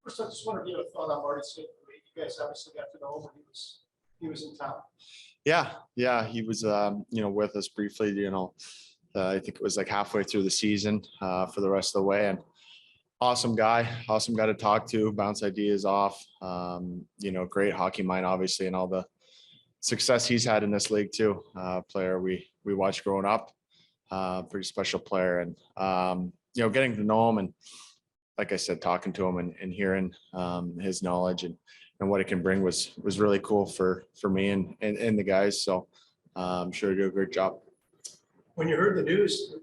First, I just wanted to get a thought on Marty St. Louis. You guys obviously got to know him when he was in town. Yeah, he was with us briefly. I think it was like halfway through the season for the rest of the way, and awesome guy to talk to, bounce ideas off. Great hockey mind, obviously, and all the success he's had in this league too. Player we watched growing up, pretty special player, and getting to know him, and like I said, talking to him and hearing his knowledge and what it can bring was really cool for me and the guys. So I'm sure he did a great job. When you heard the news,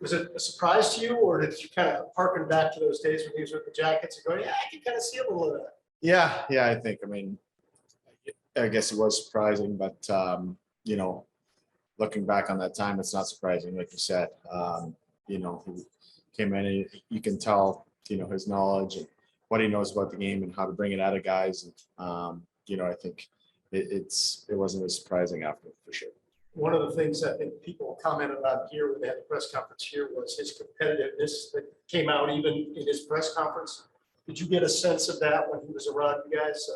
was it a surprise to you, or did you kind of harken back to those days when he was with the Jackets and go, yeah, I can kind of see a little of that? Yeah, I think. I guess it was surprising, but looking back on that time, it's not surprising, like you said. He came in, and you can tell, his knowledge and what he knows about the game and how to bring it out of guys. And I think it wasn't as surprising after, for sure. One of the things I think people commented on here when they had the press conference here was his competitiveness that came out even in his press conference. Did you get a sense of that when he was around you guys?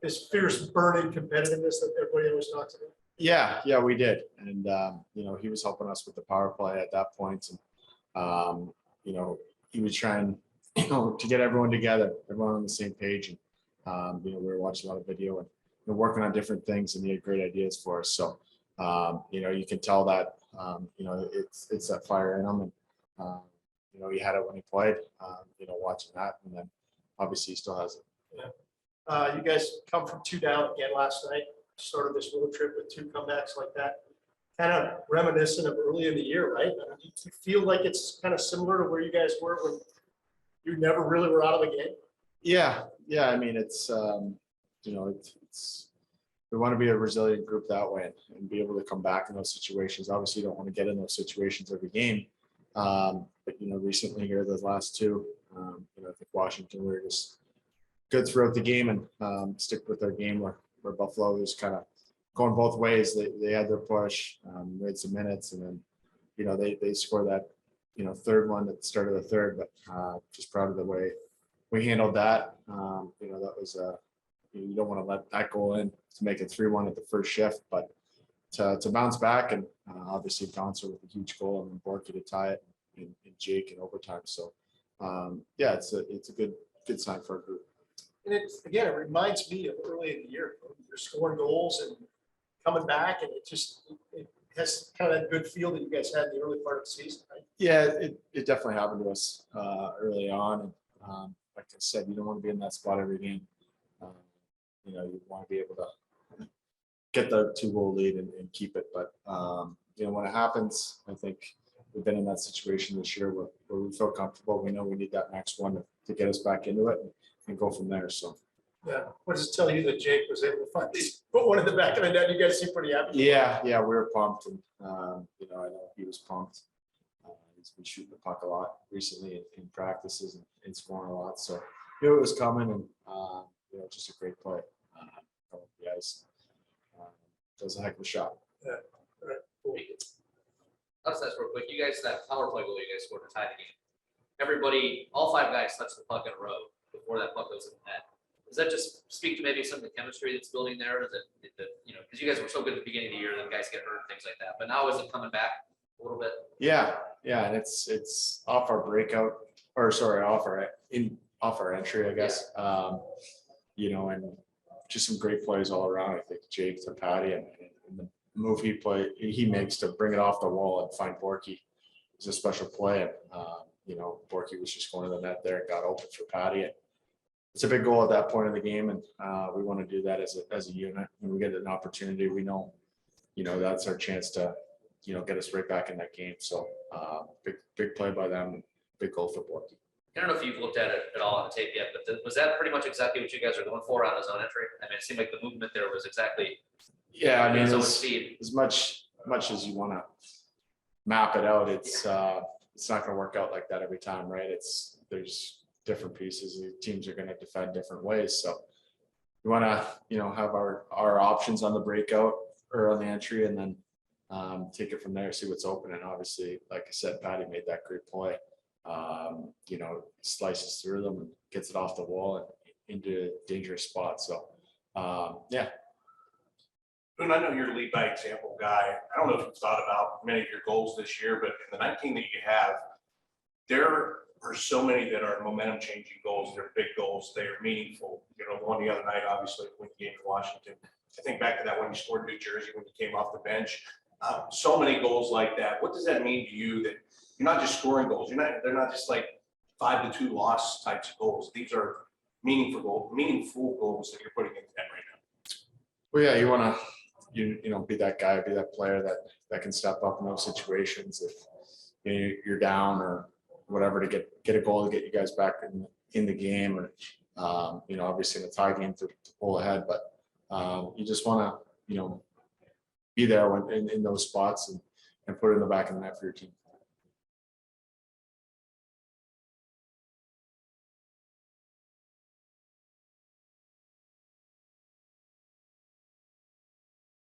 His fierce, burning competitiveness that everybody always talks about? Yeah, we did. And, he was helping us with the power play at that point. And, he was trying, to get everyone together, everyone on the same page. And, we were watching a lot of video and working on different things, and he had great ideas for us. So, you can tell that, it's that fire in him. And, he had it when he played, watching that. And then obviously he still has it. Yeah. You guys come from 2 down again last night, started this road trip with 2 comebacks like that. Kind of reminiscent of early in the year, right? Do you feel like it's kind of similar to where you guys were when you never really were out of the game? Yeah. It's, we want to be a resilient group that way and be able to come back in those situations. Obviously, you don't want to get in those situations every game. But, recently here, the last 2, I think Washington, we were just good throughout the game and stick with their game where Buffalo was kind of going both ways. They had their push, made some minutes, and then, they scored that, third one at the start of the third, but just proud of the way we handled that. That was you don't want to let that go in to make it 3-1 at the first shift, but to bounce back and obviously Bouncer with a huge goal and then Borky to tie it and Jake in overtime. So it's a good sign for our group. And it reminds me of early in the year. You're scoring goals and coming back, and it has kind of that good feel that you guys had in the early part of the season, right? Yeah, it definitely happened to us early on. And like I said, you don't want to be in that spot every game. You want to be able to get the 2-goal lead and keep it. But, when it happens, I think we've been in that situation this year where we feel comfortable. We know we need that next one to get us back into it and go from there. So, yeah. What does it tell you that Jake was able to finally put one in the back of the net? You guys seem pretty happy. Yeah, we were pumped. And, I know he was pumped. He's been shooting the puck a lot recently in practices and scoring a lot. So, it was coming, and, just a great play. The ice does a heck of a shot. Yeah. Right. Cool. Let's ask real quick. You guys, that power play goal you guys scored to tie the game. Everybody, all 5 guys touched the puck in a row before that puck goes in the net. Does that just speak to maybe some of the chemistry that's building there? Is it because you guys were so good at the beginning of the year, then guys get hurt, things like that. But now is it coming back a little bit? Yeah, and it's off our breakout, off our entry, I guess. And just some great plays all around. I think Jake to Patty and the move he makes to bring it off the wall and find Borky is a special play. And Borky was just going to the net there and got open for Patty. And it's a big goal at that point in the game, and we want to do that as a unit. When we get an opportunity, we know, that's our chance to, get us right back in that game. So big play by them, big goal for Borky. I don't know if you've looked at it at all on the tape yet, but was that pretty much exactly what you guys are going for on his own entry? It seemed like the movement there was exactly. Yeah, speed. As much as you want to map it out, it's not going to work out like that every time, right? There's different pieces. The teams are going to defend different ways, so we want to have our options on the breakout or on the entry, and then take it from there, see what's open. And obviously, like I said, Patty made that great play you know, slices through them and gets it off the wall and into dangerous spots. So, yeah. Boone, I know you're a lead by example guy. I don't know if you've thought about many of your goals this year, but in the 19 that you have, there are so many that are momentum changing goals. They're big goals. They are meaningful. You know, the one the other night, obviously, when you game in Washington. I think back to that one you scored in New Jersey when you came off the bench. So many goals like that. What does that mean to you that you're not just scoring goals? They're not just like 5-2 loss types of goals. These are meaningful goals that you're putting in that right now. Well, yeah, you want to, you know, be that guy, be that player that can step up in those situations if you know, you're down or whatever to get a goal to get you guys back in the game, or you know, obviously in a tie game to pull ahead, but you just want to, you know, be there when in those spots and put it in the back of the net for your team.